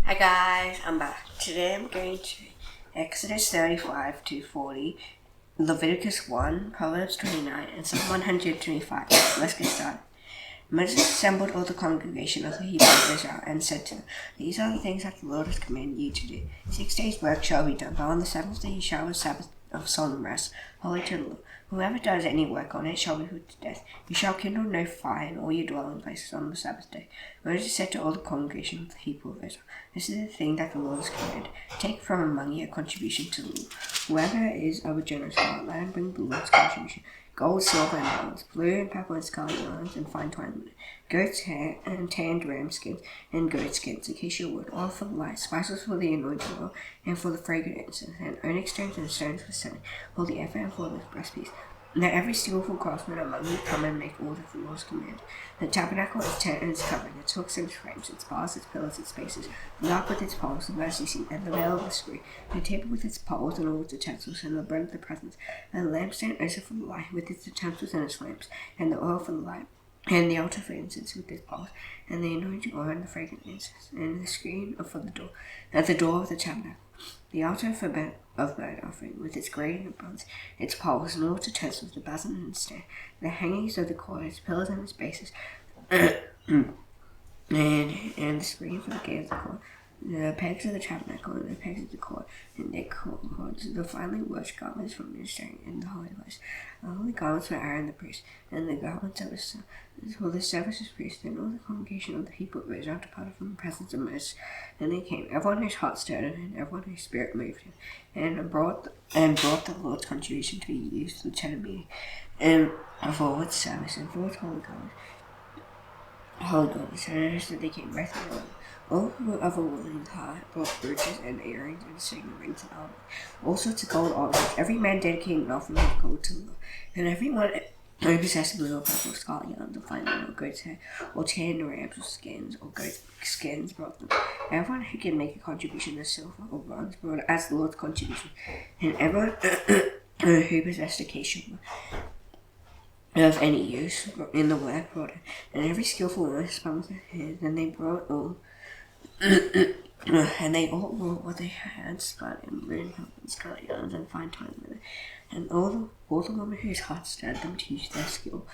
Hi guys, I'm back. Today I'm going to Exodus 35 to 40, Leviticus 1, Proverbs 29, and Psalm 125. Let's get started. Moses assembled all the congregation of the Hebrew of Israel and said to them, "These are the things that the Lord has commanded you to do. 6 days' work shall be done, but on the seventh day you shall have a Sabbath of solemn rest, holy to the Lord. Whoever does any work on it shall be put to death. You shall kindle no fire in all your dwelling places on the Sabbath day." Moses said to all the congregation of the people of Israel, "This is the thing that the Lord has commanded. Take from among you a contribution to the Lord. Whoever is of a generous heart, let him bring the Lord's contribution: gold, silver, and bronze, blue and purple and scarlet yarns, and fine twined linen, goat's hair, and tanned ram skins, and goat skins, acacia wood, oil for the light, spices for the anointing oil, and for the fragrant incense, and onyx stones and stones for setting, for the ephod and for the breastpiece. Let every skillful craftsman among you come and make all that the Lord's command. The tabernacle, its tent and its covering, its hooks and its frames, its bars, its pillars, its bases, the ark with its poles, the mercy seat, and the veil of the screen, the table with its poles and all its utensils, and the bread of the presence, and the lampstand also for the light, with its utensils and its lamps, and the oil for the light, and the altar for incense with its poles, and the anointing oil and the fragrant incense, and the screen for the door, at the door of the tabernacle. The altar for burnt offering, with its grating of bronze, its poles, and all its utensils, the basin and its stand, the hangings of the court, its pillars and its bases, and the screen for the gate of the court, the pegs of the tabernacle, and the pegs of the court, and their cords, the finely washed garments for ministering in the holy place, the holy garments for Aaron the priest, and the garments of for the service of priests, and all the congregation of the people of Israel departed from the presence of Moses. And they came, everyone whose heart stirred him, and everyone whose spirit moved him, and brought the Lord's contribution to be used for the tent of meeting, and for its service, and for its holy garments. And as they came back to the Lord, all who were of a willing heart brought brooches and earrings and signet rings and armor, all sorts of gold ornaments. Every man dedicated an offering of gold to the Lord, and everyone who possessed blue or purple, scarlet yarns, or fine linen, or goat's hair, or tanned rams, or skins, or goat skins brought them. Everyone who can make a contribution of silver or bronze brought it as the Lord's contribution, and everyone who possessed acacia wood of any use in the work brought it, and every skillful woman spun with their hands, and they brought all. And they all brought what they had spun in blue and scarlet yarns and fine twined linen, and all the women whose hearts stirred them to use their skill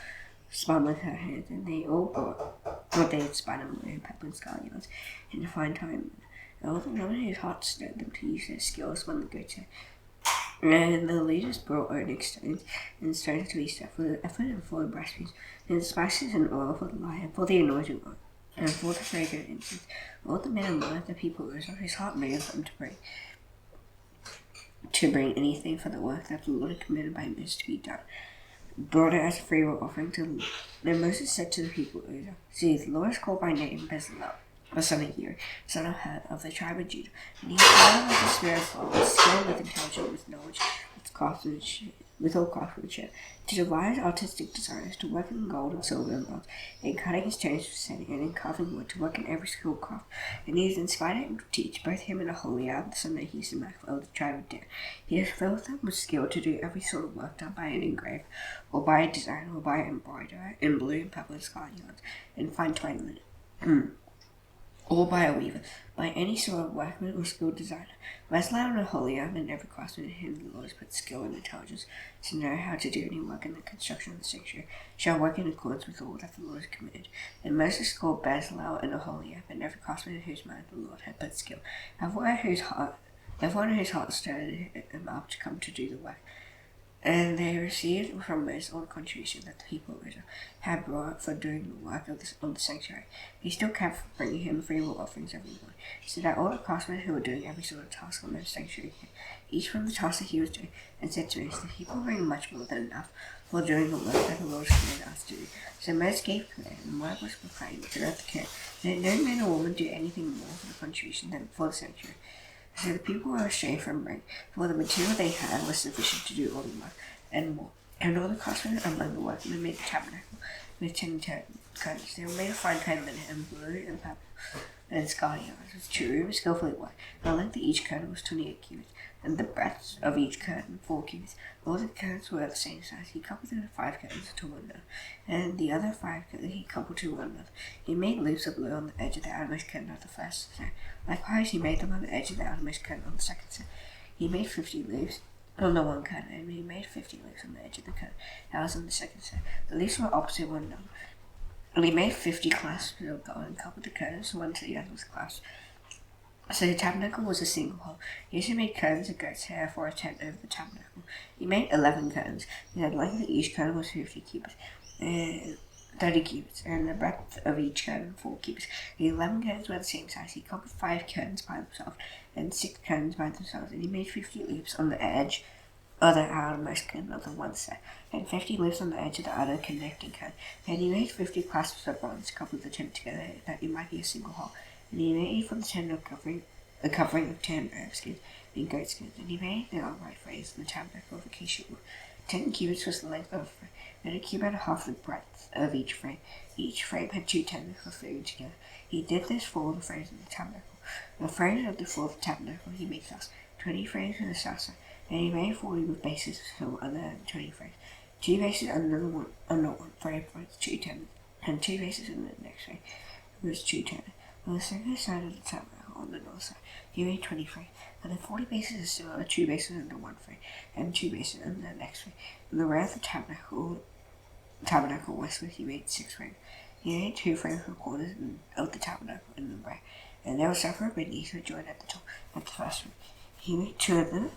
spun with her hands, and they all brought what they had spun in blue and purple and scarlet yarns and fine twined linen, and all the women whose hearts stirred them to use their skill spun the goat's hair. And the leaders brought onyx stones and stones to be set for the ephod and for the breastpiece, and spices and oil for the light, and for the anointing oil, and for the fragrant incense. All the men and women of the people of Israel, whose heart moved them to bring anything for the work that the Lord had commanded by Moses to be done, brought it as a freewill offering to the Lord. Then Moses said to the people of Israel, "See, the Lord is called by name Bezalel, the son of Uri, son of Hur, of the tribe of Judah, and he is filled with the Spirit of God, skilled with intelligence, with knowledge, with all craftsmanship, to devise artistic designs, to work in gold and silver and bronze, in cutting stones for setting, and in carving wood, to work in every skilled craft. And he is inspired to teach both him and Aholiab, the son of Ahisamach, of the tribe of Dan. He has filled them with skill to do every sort of work done by an engraver, or by a designer, or by an embroiderer, in blue and purple and scarlet yarns, and fine twined linen, or by a weaver, by any sort of workman or skilled designer. Bezalel and Aholiab and every craftsman in whom the Lord has put skill and intelligence to know how to do any work in the construction of the sanctuary shall work in accordance with all that the Lord has commanded. And Moses called Bezalel and Aholiab and every craftsman in whose mind the Lord had put skill, everyone whose heart stirred him up to come to do the work. And they received from Moses all the contribution that the people of Israel had brought for doing the work of the sanctuary. He still kept bringing him freewill offerings every morning, so that all the craftsmen who were doing every sort of task on the sanctuary came, each from the task that he was doing, and said to Moses, "The people bring much more than enough for doing the work that the Lord has commanded us to do." So Moses gave command, and the word was proclaimed throughout the camp, that no man or woman do anything more for the contribution than for the sanctuary. So the people were restrained from bringing, for the material they had was sufficient to do all the work, and more. And all the craftsmen among the workmen made the tabernacle with 10 curtains. They were made of fine twined linen, and blue and purple, and scarlet yards with cherubim skillfully worked. The length of each curtain was 28 cubits, and the breadth of each curtain 4 cubits. All the curtains were of the same size. He coupled the 5 curtains to one another, and the other 5 curtains he coupled to one another. He made loops of blue on the edge of the outermost curtain of the first set. Likewise, he made them on the edge of the outermost curtain on the second set. He made 50 loops on the one curtain, and he made 50 loops on the edge of the curtain that was on the second set. The loops were opposite one another. And he made 50 clasps of gold and coupled the curtains one to the other with clasps. So the tabernacle was a single hole. He also made curtains of goat's hair for a tent over the tabernacle. He made 11 curtains, and the length of each curtain was 50 cubits, 30 cubits, and the breadth of each curtain 4 cubits. The 11 curtains were the same size. He coupled 5 curtains by themselves and 6 curtains by themselves, and he made 50 loops on the edge of the outermost curtain of the one set, and 50 loops on the edge of the other connecting curtain. And he made 50 clasps of bronze, coupled the tent together, that it might be a single hole. And he made from the tent a covering of 10 Arab skins and goat skins, and he made the upright frames in the tabernacle of acacia wood. 10 cubits was the length of a frame, and a cubit and a half the breadth of each frame. Each frame had 2 tentacles fitting together. He did this for all the frames of the tabernacle. The frames of the floor of the tabernacle he made thus: 20 frames in the south side, and he made 40 with bases so under 20 frames. 2 bases under one frame points 2 tentacles, and 2 bases in the next frame was 2 tentacles. On the second side of the tabernacle, on the north side, he made 20 frames, and then 40 bases is similar, 2 bases under one frame, and 2 bases under the next frame. In the rear of the tabernacle westward, he made 6 frames. He made 2 frames for corners of the tabernacle in the rear, and they were separate beneath, but joined at the top, at the first frame. He made 2 of them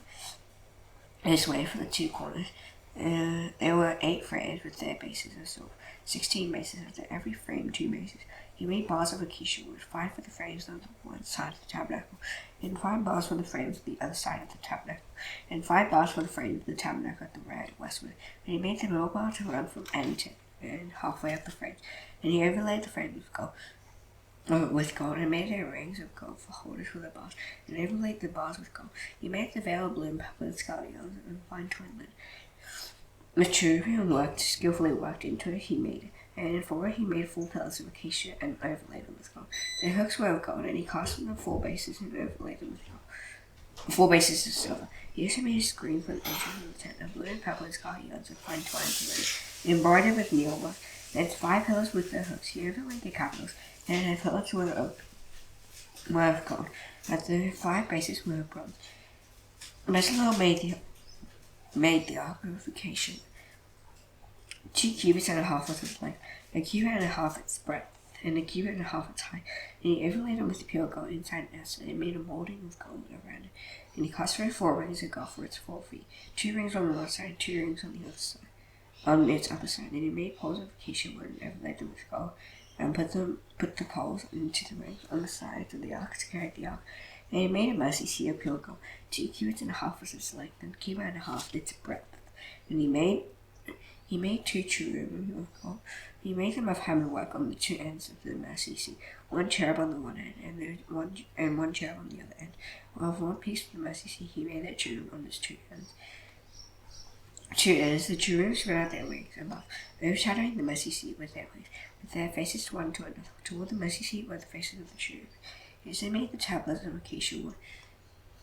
this way for the 2 corners. There were 8 frames with their bases of silver, 16 bases under every frame, 2 bases. He made bars of acacia wood, 5 for the frames on the one side of the tabernacle, and 5 bars for the frames on the other side of the tabernacle, and 5 bars for the frames of the tabernacle at the rear westward. And he made the middle bar to run from end to end, halfway up the frames, and he overlaid the frames with gold, and made their rings of gold for holders for the bars, and overlaid the bars with gold. He made the veil of blue and purple and scarlet yarns and fine twined linen. The cherubim skillfully worked into it. He made it. And for it he made 4 pillars of acacia and overlaid them with gold. The hooks were of gold, and he cast them on 4 bases and overlaid them with gold. 4 bases of silver. He also made a screen for the entrance of the tent of blue and purple and scarlet yarns of fine twined linen, embroidered with needlework. Then 5 pillars with their hooks. He overlaid the capitals, and the pillars were of gold. At the 5 bases were of bronze. Bezalel made the ark of acacia. 2 cubits and a half was its length, a cubit and a half its breadth, and a cubit and a half its height. And he overlaid them with pure gold inside and outside, and made a molding of gold around it. And he cast 4 rings of gold for its 4 feet, 2 rings on the north side, and 2 rings on the other side, on its upper side. And he made poles of acacia wood and overlaid them with gold, and put the poles into the rings on the sides of the ark to carry the ark. And he made a mercy seat of pure gold. 2 cubits and a half was its length, and a cubit and a half its breadth. And he made 2 cherubim of gold. He made them of hammerwork on the 2 ends of the mercy seat, 1 cherub on the one end, and one cherub on the other end. Of one piece of the mercy seat, he made a cherub on its 2 ends. 2 ends, the cherubim spread out their wings above, overshadowing the mercy seat with their wings, with their faces one to another. Toward the mercy seat were the faces of the cherubim. He also made the tablets of acacia wood.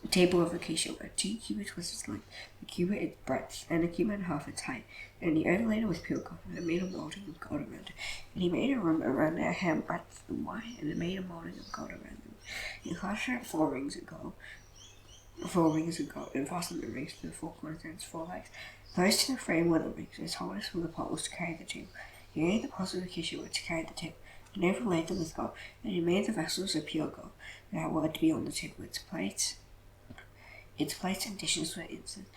A table of acacia wood. 2 cubits was its length, a cubit its breadth, and a cubit and a half its height. And he overlaid it with pure gold, and made a molding of gold around it. And he made a room around their hand breadth and wide, and made a molding of gold around them. He clustered 4 rings of gold, and fastened the rings to the 4 corners and its 4 legs. Close to the frame were the rings, as holders for the poles to carry the table. He made the poles of acacia wood to carry the table, and overlaid them with gold. And he made the vessels of pure gold that were to be on the table, its plates and dishes for incense.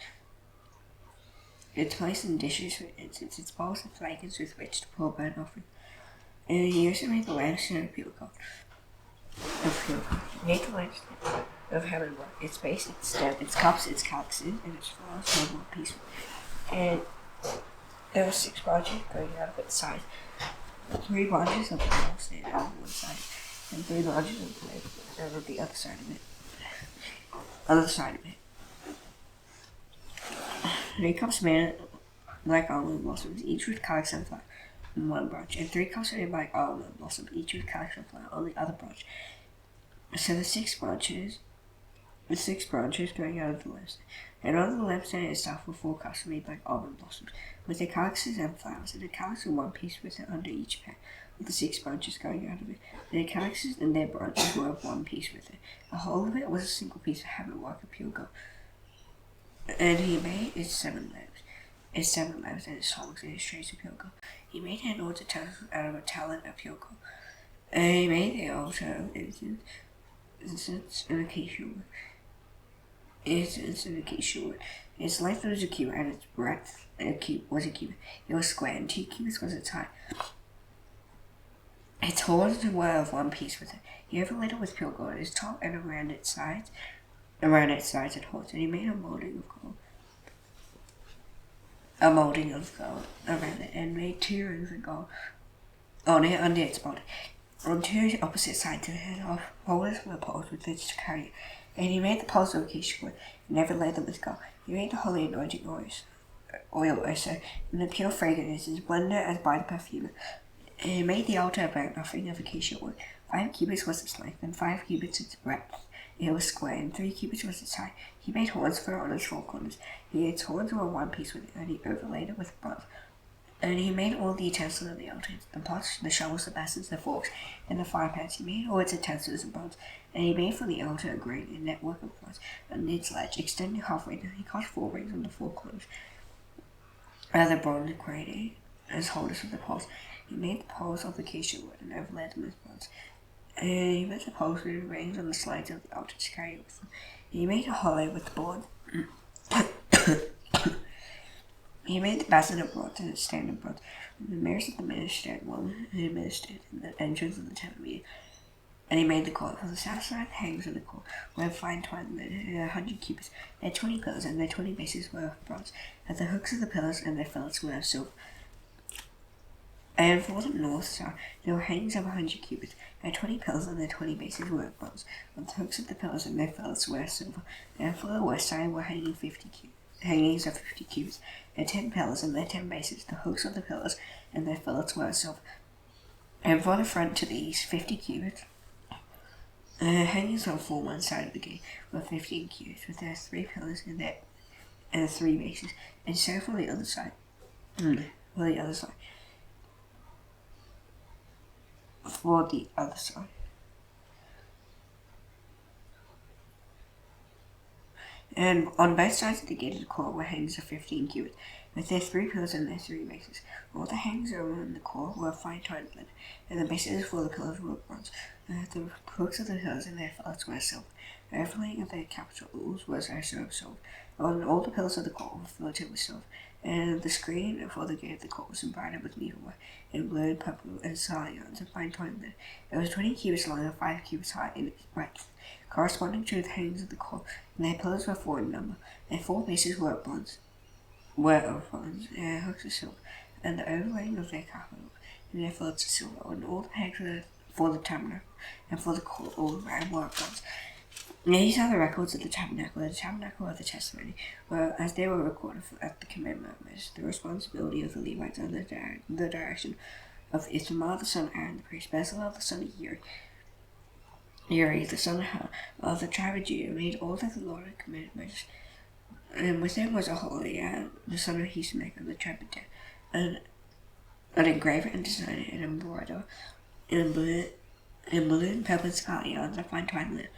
Its bowls and flagons with which to pour burnt offering. And he also made the lampstand of pure gold. He made the lampstand of hammerwork, its base, its stem, its cups, its calices, and its flowers were one piece. And there were 6 branches going out of its side. 3 branches of the lampstand out of one side, and 3 branches of the lampstand out of the other side of it. Three cups made like almond blossoms, each with calyx and flower on one branch, and 3 cups made like almond blossoms, each with calyx and flower on the other branch. So the six branches going out of the lampstand. And on the lampstand itself were 4 cups made like almond blossoms, with their calyxes and flowers, and the calyx in one piece with it under each pair, with the 6 branches going out of it. And their calyxes and their branches were of one piece with it. The whole of it was a single piece of heaven work of pure gold. And he made its 7 lamps. Its 7 lamps and its tongs and its trays of pure gold. He made an altar out of a talent of pure gold. And he made the altar of incense and acacia wood. Its length was a cubit, and its breadth was a cubit. It was square, and 2 cubits was its height. Its horns were of one piece with it. He overlaid it with pure gold at its top and around its sides and horns. And he made a molding of gold around it, and made 2 rings of gold on it under its body. On 2 opposite sides of it, holders were poles with its to carry it. And he made the poles of acacia wood, and overlaid them with gold. He made the holy anointing oil also, and the pure fragrance is blended as by the perfumer. And he made the altar of burnt offering of acacia wood. 5 cubits was its length, and 5 cubits its breadth. It was square, and 3 cubits was its height. He made horns for it on its 4 corners. Its horns were one piece with it, and he overlaid it with bronze. And he made all the utensils of the altar, the pots, the shovels, the basins, the forks, and the fire pans. He made all its utensils of bronze. And he made for the altar a great network of bronze, and its ledge extending halfway down. He cut 4 rings on the 4 corners of the bronze grating as holders of the poles. He made the poles of acacia wood and overlaid them with bronze. And he made the poles with rings on the sides of the altar to carry it with him. He made a hollow with the board. He made the basin of bronze and its stand of bronze, and the mirrors of the minister who ministered in the entrance of the temple meeting. And he made the court. For the south side, the hangings of the court were of fine twine linen, 100 cubits. Their 20 pillars and their 20 bases were of bronze, and the hooks of the pillars and their fillets were of silver. And for the north side, there were hangings of 100 cubits. Their 20 pillars and their 20 bases were of bronze, and the hooks of the pillars and their fillets were of silver. And for the west side were hangings of 50 cubits. Their 10 pillars and their 10 bases, the hooks of the pillars and their fillets were of silver. And for the front to the east, 50 cubits. Hangings on one side of the gate were 15 cubits, with their 3 pillars and their 3 bases. And so for the other side. And on both sides of the gate of the court were hangings of 15 cubits, with their 3 pillars and their 3 bases. All the hangings around the court were fine twined linen, and the bases for the pillars were of bronze. The hooks of the pillars and their fillets were silver. The overlaying of their capitals was also of silver. On all the pillars of the court were filleted with silver, and the screen for the gate of the court was embroidered with needlework, in blue and purple and scarlet yarns and fine twined linen. It was 20 cubits long and 5 cubits high in its breadth, corresponding to the hangings of the court, and their pillars were 4 in number. Their 4 bases were of bronze, their hooks of silver, and the overlaying of their capitals and their fillets of silver, and all the pegs for the tabernacle and for the court all around were of bronze. And these are the records of the tabernacle of the testimony, as they were recorded at the commandment of Moses, the responsibility of the Levites under the direction of Ithamar the son of Aaron the priest, Bezalel the son of Uri the son of Hur, of the tribe of Judah, made all that the Lord had commanded Moses. And with him was Aholiab the son of Hisamach of the tribe of Dan, an engraver and designer and embroiderer in blue, purple, and scarlet yarns and fine twined linen.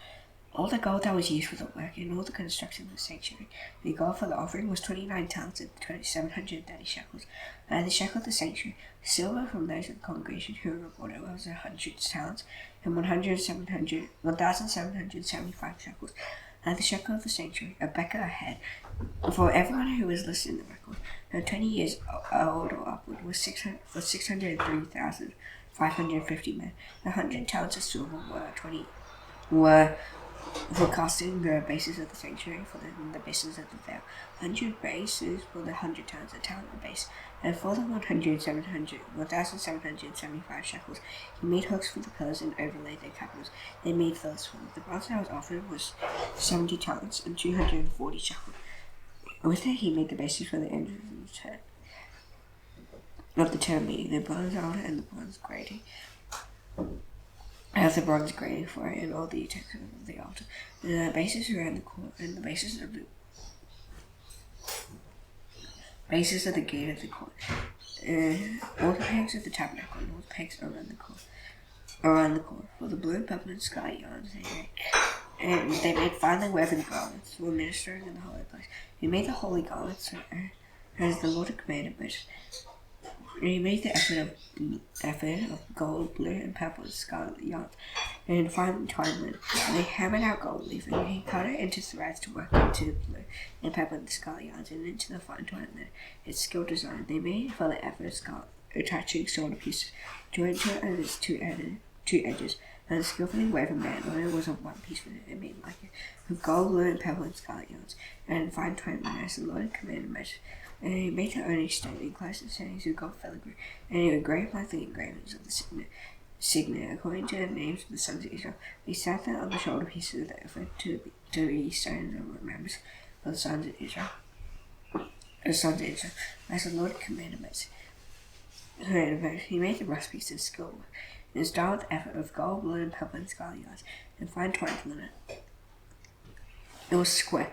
All the gold that was used for the work and all the construction of the sanctuary, the gold for the offering was 29 talents and 730 shekels. And the shekel of the sanctuary, silver from those of the congregation who were reported was 100 talents and 1,775 shekels. And the shekel of the sanctuary, a becker a head, for everyone who was listed in the record, and 20 years old or upward, was 603,550 men. 100 talents of silver were for casting the bases of the sanctuary, for the bases of the veil. 100 bases for the 100 talents, a talent a base. And for the 1,775 shekels, he made hooks for the pillars and overlaid their capitals. They made fillets for them. The bronze that was offered was 70 talents and 240 shekels. With it, he made the bases for the entrance of the tent meeting, the bronze altar and the bronze grating. has the bronze grating for it and all the utensils of the altar, and the bases around the court, and the bases of the gate of the court, and all the pegs of the tabernacle, and all the pegs around the court, for the blue, purple, and scarlet yarns and they made finely woven garments for ministering in the holy place. He made the holy garments as the Lord had commanded Moses. He made the effort of gold, blue, and purple, and scarlet yarns, and finely twined linen. And they hammered out gold leaf, and he cut it into threads to work into the blue, and purple, and the scarlet yarns, and into the fine twined linen. Its skilled design. They made for the effort of scarlet, attaching shoulder pieces joined to it at its two edges, and the skillfully woven band on it was of one piece with it, and made like it, of gold, blue, and purple, and scarlet yarns, and fine twined linen, as the Lord had commanded Moses. And he made the only stone in close and settings of gold filigree, and he engraved like the engravings of the signet according to the names of the sons of Israel. He set them on the shoulder pieces of the ephod to be stones and remembrance for the sons of Israel. As the Lord commanded Moses. He made the breastpiece of skill work, and styled the effort of gold, blue, and purple, and scarlet yarns, and fine twined linen. It was square.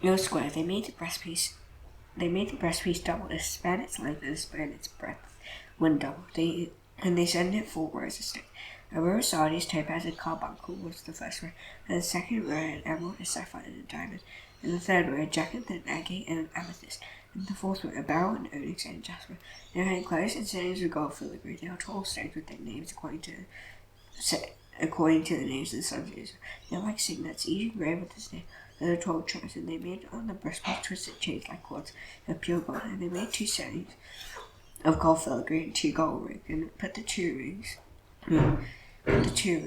They made the breastpiece double. It span its length and span its breadth when double. They sent it 4 rows of stick. A row of sardius, topaz, and carbuncle was the first row, and the second row an emerald, a sapphire, and a diamond, and the third row a jacinth, an agate, and an amethyst, and the fourth row a beryl, an onyx, and a jasper. They were enclosed in settings of gold filigree. They were 12 stones with their names according to the names of the sons of Israel. They were like signets, each engraved with his name. There were 12 tribes, and they made on the breastplate twisted chains like cords of pure gold, and they made 2 settings of gold filigree and 2 gold rings, and put the 2 rings on the 2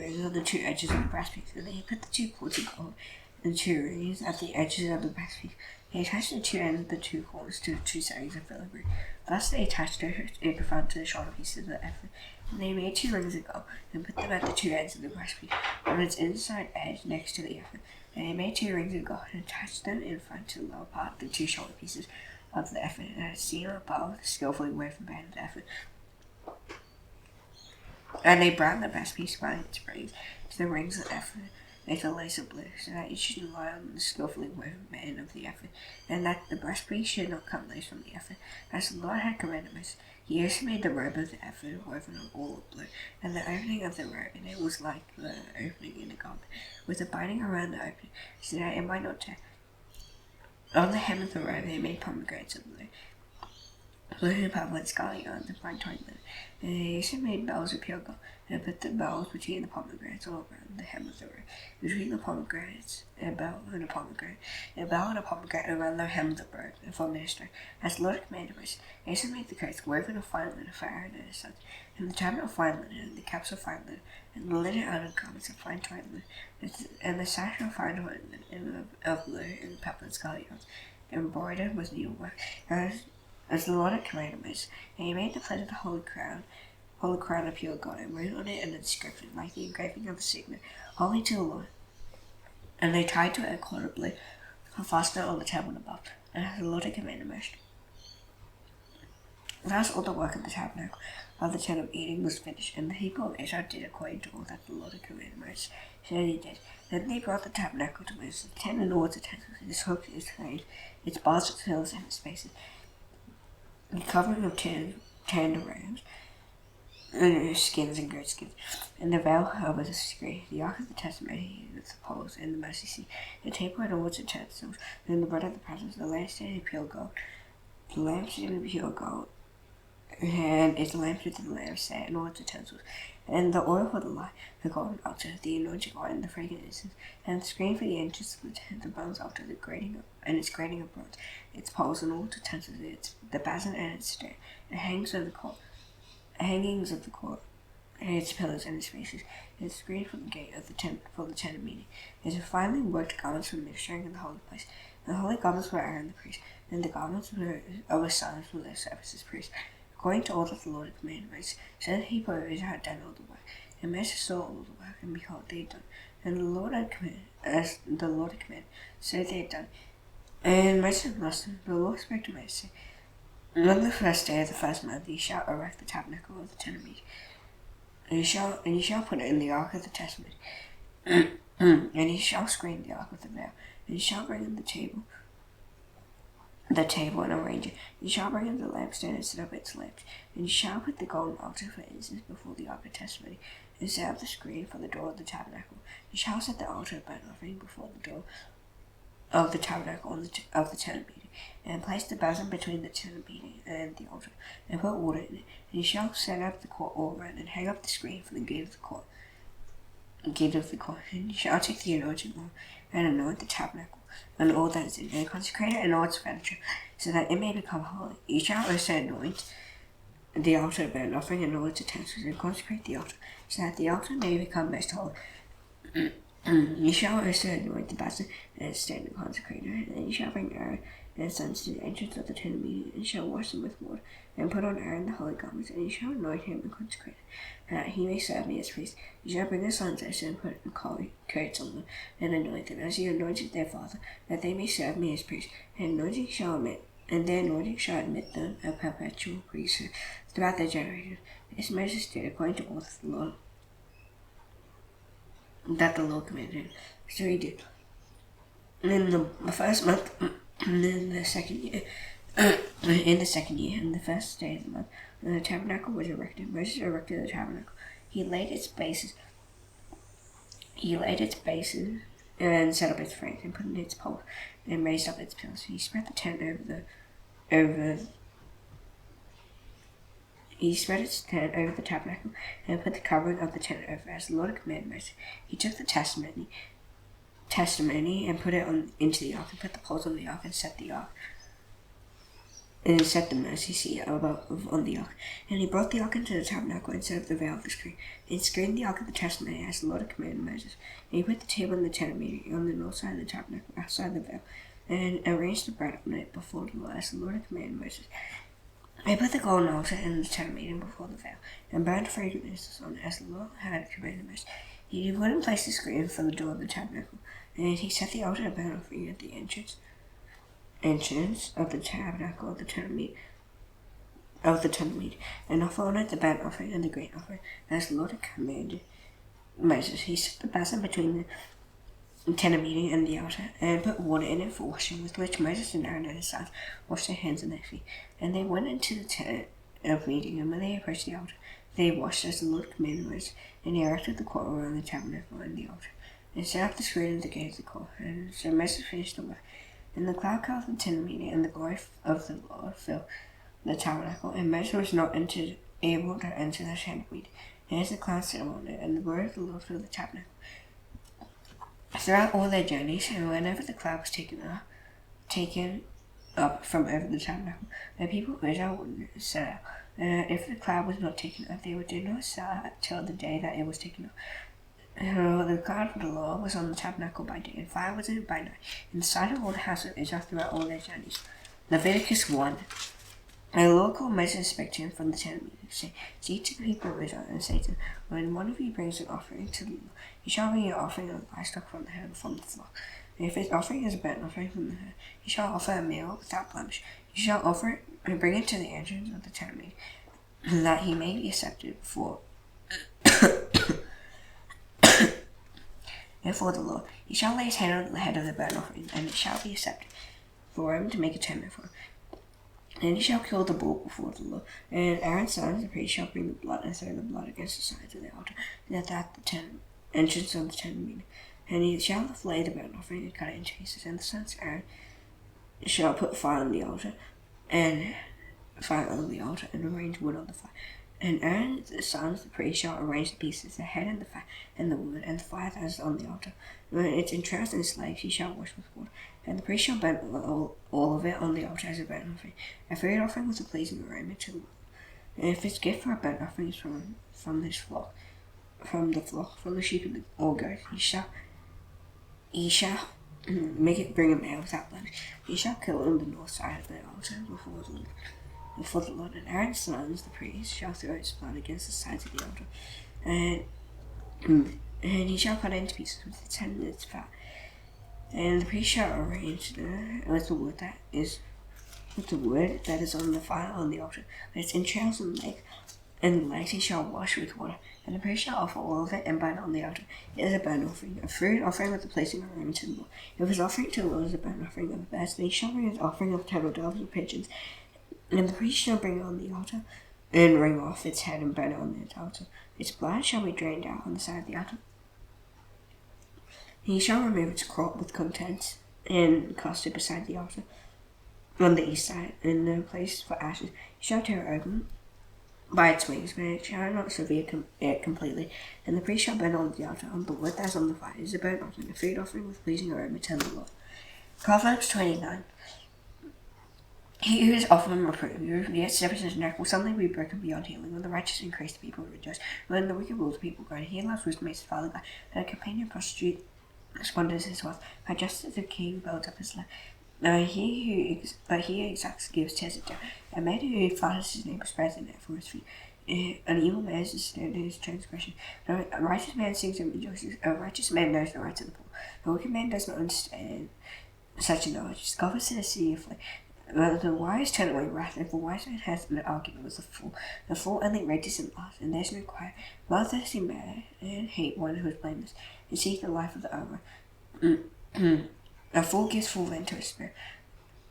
edges of the breastpiece, and they put the 2 cords of gold and 2 rings at the edges of the breastpiece. They attached the 2 ends of the 2 cords to the 2 settings of filigree. Thus they attached it in front to the shoulder pieces of the ephod. And they made 2 rings of gold, and put them at the 2 ends of the breastpiece, on its inside edge next to the ephod. And they made 2 rings of gold, and attached them in front to the lower part of the 2 shoulder pieces of the ephod, and had seal above the skillfully woven band of the ephod. And they brought the breastpiece by its rings to the rings of the ephod, make a lace of blue, so that it should lie on the skillfully woven band of the ephod, and that the breastpiece should not come loose from the ephod, as the Lord had commanded Moses. He also made the robe of the ephod woven of all of blue, and the opening of the robe, and it was like the opening in a garment, with a binding around the opening, so that it might not tear. On the hem of the robe they made pomegranates of blue, and purple, and scarlet yarns, and fine twined linen. And they also made bells of pure gold, and put the bells between the pomegranates all around the hem of the robe, between the pomegranates, a bell and a pomegranate, around the hem of the robe, and for ministering, as the Lord commanded Moses. They also made the coats woven of fine linen for Aaron and his sons, and the tablet of fine linen, and the caps of fine linen, and the linen outer garments of fine twined linen, and the sash of fine twined linen, and of blue, and purple, and scarlet yarns, embroidered with needlework, as the Lord had commanded Moses. And he made the plate of the holy crown of pure gold, and wrote on it an inscription, like the engraving of a signet, holy to the Lord. And they tied to it a cord of blue, and fastened it on the tablet above, and as the Lord had commanded Moses. Thus all the work of the tabernacle of the tent of meeting was finished, and the people of Israel did according to all that the Lord had commanded Moses. So they did. Then they brought the tabernacle to Moses, the tent and all its utensils, its hooks, its frames, its bars, its pillars, and its bases, the covering of tanned rams, skins and goat skins, and the veil over the screen, the ark of the testimony with the poles, and the mercy seat, the table and all its utensils, and the bread of the presence, the lampstand of pure gold, and its lamps with the lampstand and all its utensils, and the oil for the light, the golden altar, the anointing oil, and the fragrant incense, and the screen for the entrance of the tent, the bronze altar, its grating of bronze, its poles and all its utensils, the basin and its stand, the hangings of the court, and its pillars and its bases, and the screen for the gate of the tent for the tent of meeting. Its finely worked garments for ministering in the holy place. The holy garments were Aaron the priest, and the garments of his sons for their service as priests, according to all that the Lord had commanded Moses. So the people of Israel had done all the work, and Moses saw all the work, and behold, they had done, and the Lord had commanded, so they had done. And Moses blessed them. The Lord spoke to Moses, saying, on the first day of the first month, ye shall erect the tabernacle of the tent of meeting. And you shall put it in the ark of the testament. And you shall screen the ark with the veil. And you shall bring in the table and arrange it. You shall bring in the lampstand and set up its lamps. And you shall put the golden altar for incense before the ark of testimony, and set up the screen for the door of the tabernacle. You shall set the altar of burnt offering before the door of the tabernacle of the tent meeting, and place the basin between the tent meeting and the altar, and put water in it. And you shall set up the court all around, and hang up the screen for the gate of the court. And you shall take the anointing oil and anoint the tabernacle and all that is in it, and consecrate it and all its furniture, so that it may become holy. You shall also anoint the altar of burnt offering and all its utensils, and consecrate the altar, so that the altar may become most holy. You shall also anoint the basin and stand and consecrate it. And you shall bring Aaron and his sons to the entrance of the tent of meeting, and shall wash them with water, and put on Aaron the holy garments, and you shall anoint him and consecrate him, that he may serve me as priest. You shall bring his sons also and put coats on them, and anoint them, as you anointed their father, that they may serve me as priests. And their anointing shall admit them a perpetual priesthood throughout their generations. This Moses did according to all the Lord that the Lord commanded him. So he did. And in the first month, and in the second year, and the first day of the month, when the tabernacle was erected, Moses erected the tabernacle. He laid its bases and set up its frames, and put in its poles, and raised up its pillars. He spread the tent He spread its tent over the tabernacle, and put the covering of the tent over, as the Lord commanded Moses. He took the testimony, and put it into the ark, and put the poles on the ark, and set the mercy seat on the ark. And he brought the ark into the tabernacle, and set up the veil of the screen, and screened the ark of the testimony, as the Lord had commanded Moses. And he put the table in the tent of meeting on the north side of the tabernacle, outside the veil, and arranged the bread on it before the Lord, as the Lord had commanded Moses. They put the golden altar in the tent meeting before the veil, and burned fragrant incense on it, as the Lord had commanded Moses. He put in place the screen for the door of the tabernacle, and he set the altar of burnt offering at the entrance of the tabernacle of the tent meeting, and offer on it the burnt offering and the grain offering, as the Lord had commanded Moses. He set the basin between the tent of meeting and the altar, and put water in it for washing, with which Moses and Aaron and his sons washed their hands and their feet. And they went into the tent of meeting, and when they approached the altar, they washed as the Lord commanded Moses. And he erected the court around the tabernacle and the altar, and set up the screen at the gate of the court. And so Moses finished the work. And the cloud covered the tent of meeting, and the glory of the Lord filled the tabernacle. And Moses was not able to enter the tent of meeting, and as the cloud settled on it, and the glory of the Lord filled the tabernacle. Throughout all their journeys, and whenever the cloud was taken up from over the tabernacle, the people of Israel would set out. If the cloud was not taken up, they would do not set out till the day that it was taken up. The cloud of the Lord was on the tabernacle by day, and fire was in it by night, in the sight of all the house of Israel throughout all their journeys. Leviticus 1. And the Lord called Moses and spake to him from the tent meeting, saying, Speak to the people of Israel, and say to them, When one of you brings an offering to the Lord, you shall bring your offering of livestock from the herd from the flock. And if his offering is a burnt offering from the herd, you shall offer a meal without blemish. You shall offer it and bring it to the entrance of the tent meeting, that he may be accepted before the Lord. He shall lay his hand on the head of the burnt offering, and it shall be accepted for him to make atonement for him. And he shall kill the bull before the Lord, and Aaron's sons, the priest, shall bring the blood and throw the blood against the sides of the altar, and at the entrance of the tent meeting. And he shall flay the burnt offering and cut it into pieces, and the sons of Aaron shall put fire on the altar, and arrange wood on the fire. And Aaron's sons, the priest, shall arrange the pieces, the head and the fat, and the wood, and the fire that is on the altar. When its entrails and its legs he shall wash with water. And the priest shall burn all of it on the altar as a burnt offering, a food offering with a pleasing aroma to the Lord. And if his gift for a burnt offering is from the sheep or goat, he shall bring a male without blemish. He shall kill it on the north side of the altar before the Lord. And Aaron's sons, the priest, shall throw its blood against the sides of the altar, and he shall cut it into pieces with its head and its fat. And the priest shall arrange with the wood that is on the fire on the altar, with its entrails and legs, and the legs he shall wash with water, and the priest shall offer all of it and burn it on the altar. It is a burnt offering, a food offering with the placing of aroma to the Lord. If his offering to the Lord is a burnt offering of the best, then he shall bring his offering of turtle doves or pigeons, and the priest shall bring it on the altar, and wring off its head and burn it on the altar. Its blood shall be drained out on the side of the altar. He shall remove its crop with contents, and cast it beside the altar on the east side, in the place for ashes. He shall tear it open by its wings, but it shall not sever it completely. And the priest shall burn on the altar on the wood that is on the fire. It is a burnt offering, a food offering with pleasing aroma to the Lord. Proverbs 29. He who is often reproved, yet steps in his neck, will suddenly be broken beyond healing. When the righteous increase, the people rejoice. When the wicked rule, the people groan. He loves wisdom, makes his father glad, and a companion prostitute squanders his wealth. By justice the king builds up his land. He who exacts gives tears it down. A man who flatters his neighbor spreads a net for his feet. An evil man is a snare to his transgression. A righteous man sings and rejoices. A righteous man knows the rights of the poor. A wicked man does not understand such a knowledge. Discovers in a city of flame. The wise turn away wrath. If a wise man has an argument with a fool, the fool only rages and laughs, and there is no quiet. Bloodthirsty man and hate one who is blameless, and seek the life of the other. A fool gives full vent to his spirit.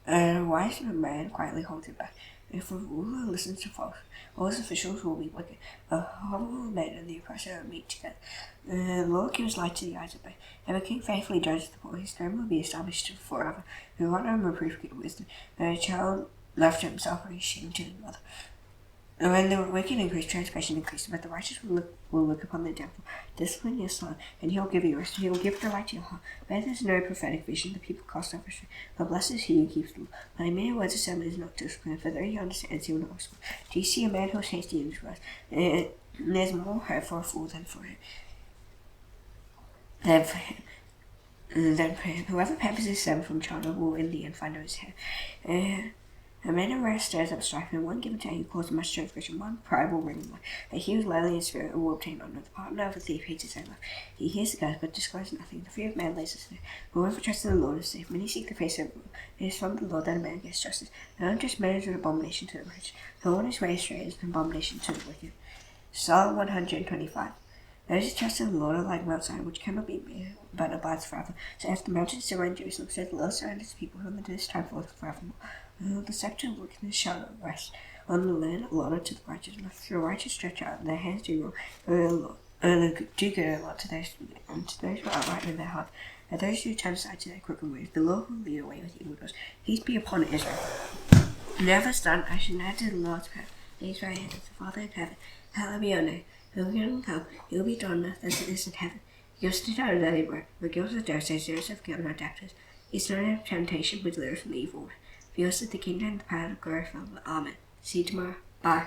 A wise man quietly holds it back. If a ruler listens to false, all his officials will be wicked. A humble man and the oppressor will meet together. The Lord gives light to the eyes of both. If a king faithfully judges the poor, his throne will be established forever. The honor and reproof give wisdom. A child left to himself or is shame to his mother. When the wicked increase, transgression increases, but the righteous will look upon the devil. Discipline your son, and he'll give you rest. He will give delight to your heart. Where there is no prophetic vision, the people cast off restraint. But blessed is he who keeps the law. By mere words of sermon is not discipline, for though he understands, he will not respond. Do you see a man who is hasty in his words? There's more hope for a fool than for him. Whoever pampers his son from childhood will in the end find his hair. A man of wrath stirs up strife, and one given to anger causes much transgression. One pride will bring life. But he who is lowly in spirit will obtain honor. The partner of a thief hates his own life. He hears the curse, but discloses nothing. The fear of man lays a snare. Whoever trusts in the Lord is safe. Many seek the face of the Lord. It is from the Lord that a man gets justice. An unjust man is an abomination to the rich. The Lord is way astray is an abomination to the wicked. Psalm 125. Those who trust in the Lord are like Mount Zion, which cannot be moved, but abides forever. So as the mountains surround Jerusalem, so the Lord surrounds his people from this time forth forevermore. The scepter of wickedness shall not rest on the land allotted to the righteous. Let the righteous stretch out their hands do wrong, and do good a lot to those who are upright in their heart, and those who turn aside to their crooked ways. The Lord will lead away with evildoers. Peace be upon Israel. Never stand, I should add to the Lord's prayer. These right hands, the Father in heaven, hallowed be your name. Your kingdom come, your will be done on earth as it is in heaven. Give us today our daily bread. Forgive us our debts as we have forgiven our debtors. It's not a temptation, but deliver us from the evil one. For yours is the kingdom, the power, and the glory forever. Amen. See you tomorrow. Bye.